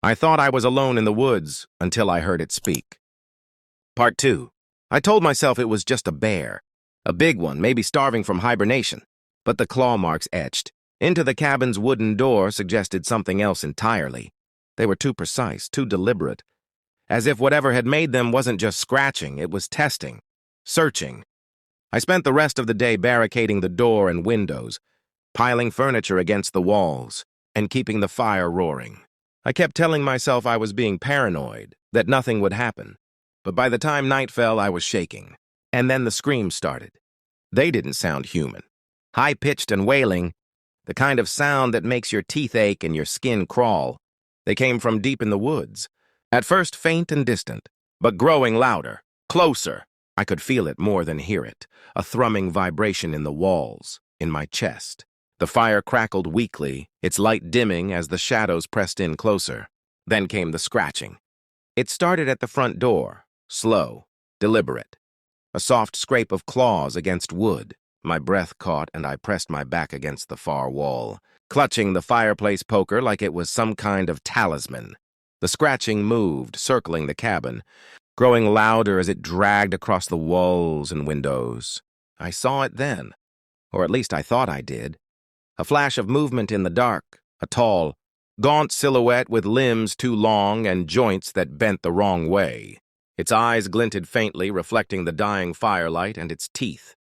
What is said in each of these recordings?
I thought I was alone in the woods until I heard it speak. Part 2. I told myself it was just a bear. A big one, maybe starving from hibernation. But the claw marks etched into the cabin's wooden door suggested something else entirely. They were too precise, too deliberate. As if whatever had made them wasn't just scratching, it was testing, searching. I spent the rest of the day barricading the door and windows, piling furniture against the walls, and keeping the fire roaring. I kept telling myself I was being paranoid, that nothing would happen. But by the time night fell, I was shaking. And then the screams started. They didn't sound human. High-pitched and wailing, the kind of sound that makes your teeth ache and your skin crawl. They came from deep in the woods. At first faint and distant, but growing louder, closer. I could feel it more than hear it, a thrumming vibration in the walls, in my chest. The fire crackled weakly, its light dimming as the shadows pressed in closer. Then came the scratching. It started at the front door, slow, deliberate. A soft scrape of claws against wood. My breath caught and I pressed my back against the far wall, clutching the fireplace poker like it was some kind of talisman. The scratching moved, circling the cabin, growing louder as it dragged across the walls and windows. I saw it then, or at least I thought I did. A flash of movement in the dark, a tall, gaunt silhouette with limbs too long and joints that bent the wrong way. Its eyes glinted faintly, reflecting the dying firelight, and its teeth.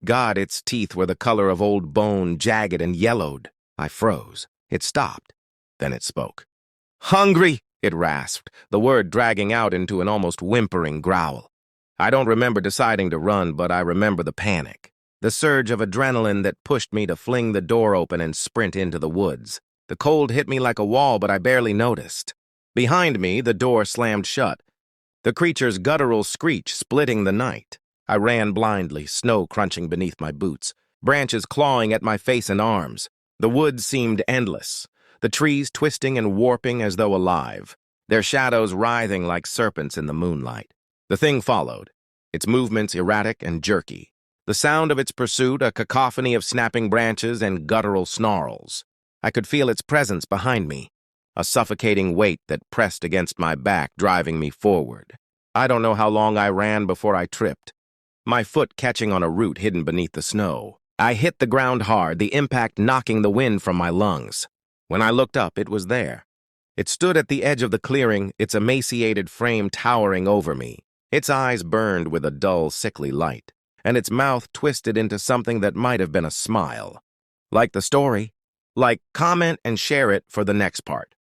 God, its teeth were the color of old bone, jagged and yellowed. I froze. It stopped. Then it spoke. "Hungry!" it rasped, the word dragging out into an almost whimpering growl. I don't remember deciding to run, but I remember the panic. The surge of adrenaline that pushed me to fling the door open and sprint into the woods. The cold hit me like a wall, but I barely noticed. Behind me, the door slammed shut, the creature's guttural screech splitting the night. I ran blindly, snow crunching beneath my boots, branches clawing at my face and arms. The woods seemed endless, the trees twisting and warping as though alive, their shadows writhing like serpents in the moonlight. The thing followed, its movements erratic and jerky. The sound of its pursuit, a cacophony of snapping branches and guttural snarls. I could feel its presence behind me, a suffocating weight that pressed against my back, driving me forward. I don't know how long I ran before I tripped, my foot catching on a root hidden beneath the snow. I hit the ground hard, the impact knocking the wind from my lungs. When I looked up, it was there. It stood at the edge of the clearing, its emaciated frame towering over me. Its eyes burned with a dull, sickly light, and its mouth twisted into something that might have been a smile. Like the story? Like, comment and share it for the next part.